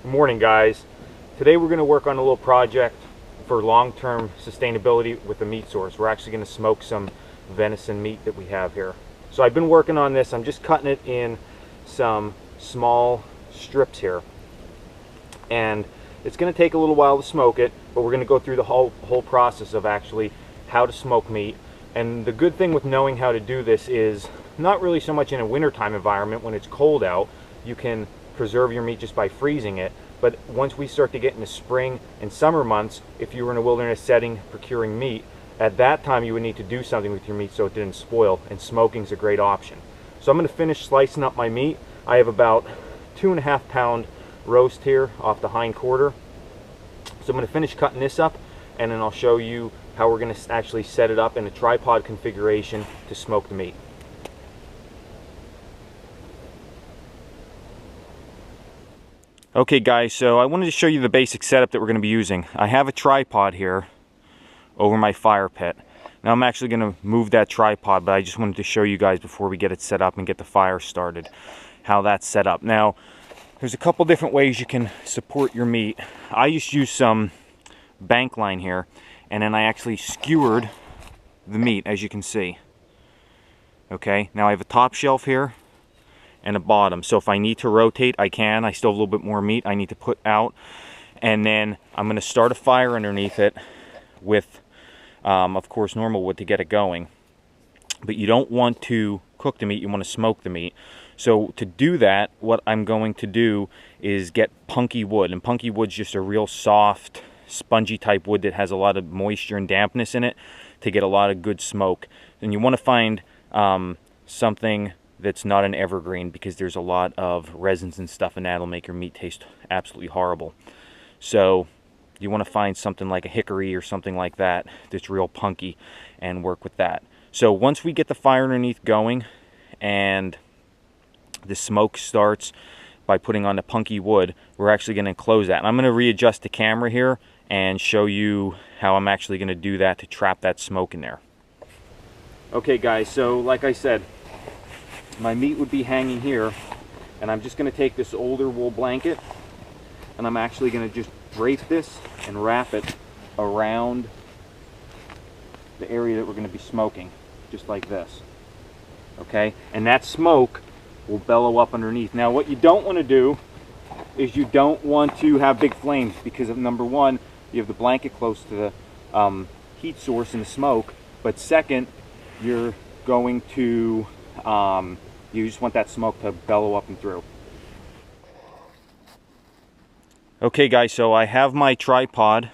Good morning, guys. Today we're going to work on a little project for long-term sustainability with the meat source. We're actually going to smoke some venison meat that we have here. So I've been working on this. I'm just cutting it in some small strips here. And it's going to take a little while to smoke it, but we're going to go through the whole process of actually how to smoke meat. And the good thing with knowing how to do this is not really so much in a wintertime environment. When it's cold out, you can preserve your meat just by freezing it. But once we start to get into spring and summer months, if you were in a wilderness setting procuring meat, at that time you would need to do something with your meat so it didn't spoil, and smoking is a great option. So I'm going to finish slicing up my meat. I have about 2.5 pound roast here off the hind quarter. So I'm going to finish cutting this up, and then I'll show you how we're going to actually set it up in a tripod configuration to smoke the meat. Okay guys, so I wanted to show you the basic setup that we're going to be using. I have a tripod here over my fire pit. Now I'm actually going to move that tripod, but I just wanted to show you guys before we get it set up and get the fire started how that's set up. Now there's a couple different ways you can support your meat. I just use some bank line here, and then I actually skewered the meat, as you can see. Okay, now I have a top shelf here and a bottom, so if I need to rotate, I can. I still have a little bit more meat I need to put out, and then I'm going to start a fire underneath it with of course normal wood to get it going. But you don't want to cook the meat, you want to smoke the meat. So to do that, what I'm going to do is get punky wood, and punky wood's just a real soft, spongy type wood that has a lot of moisture and dampness in it to get a lot of good smoke. And you want to find something that's not an evergreen, because there's a lot of resins and stuff, and that'll make your meat taste absolutely horrible. So you want to find something like a hickory or something like that that's real punky and work with that. So once we get the fire underneath going and the smoke starts by putting on the punky wood, we're actually going to close that. And I'm going to readjust the camera here and show you how I'm actually going to do that to trap that smoke in there. Okay guys, so like I said, my meat would be hanging here, and I'm just going to take this older wool blanket, and I'm actually going to just drape this and wrap it around the area that we're going to be smoking, just like this. Okay, and that smoke will bellow up underneath. Now what you don't want to do is you don't want to have big flames, because of number one, you have the blanket close to the heat source and the smoke, but second, you're going to you just want that smoke to bellow up and through. Okay guys, so I have my tripod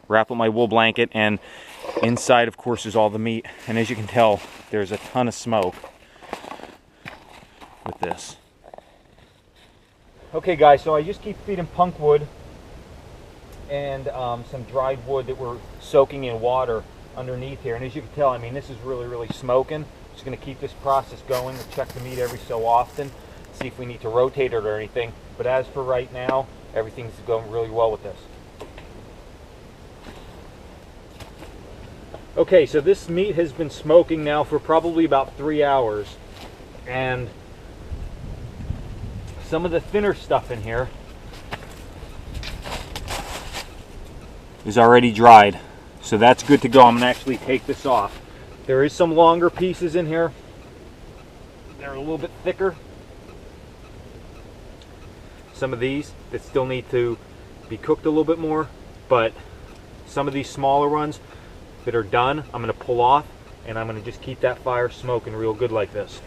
wrapped with my wool blanket, and inside of course is all the meat, and as you can tell there's a ton of smoke with this. Okay guys, so I just keep feeding punk wood and some dried wood that we're soaking in water underneath here, and as you can tell, I mean, this is really smoking. Just going to keep this process going. We'll check the meat every so often, see if we need to rotate it or anything, but as for right now, everything's going really well with this. Okay, so this meat has been smoking now for probably about 3 hours, and some of the thinner stuff in here is already dried, so that's good to go. I'm going to actually take this off. There is some longer pieces in here. They're a little bit thicker. Some of these that still need to be cooked a little bit more, but some of these smaller ones that are done, I'm going to pull off, and I'm going to just keep that fire smoking real good like this.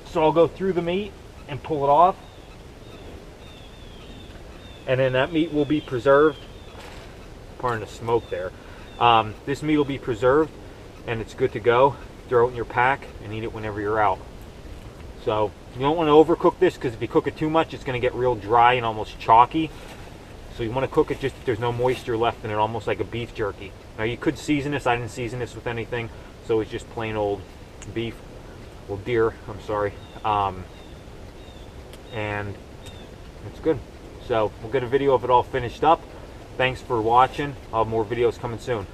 So I'll go through the meat and pull it off, and then that meat will be preserved. Pardon the smoke there. This meat will be preserved, and it's good to go. Throw it in your pack and eat it whenever you're out. So you don't want to overcook this, because if you cook it too much, it's going to get real dry and almost chalky. So you want to cook it just if there's no moisture left in it, almost like a beef jerky. Now you could season this. I didn't season this with anything, so it's just plain old beef, well, deer, I'm sorry, and it's good. So we'll get a video of it all finished up. Thanks for watching. I'll have more videos coming soon.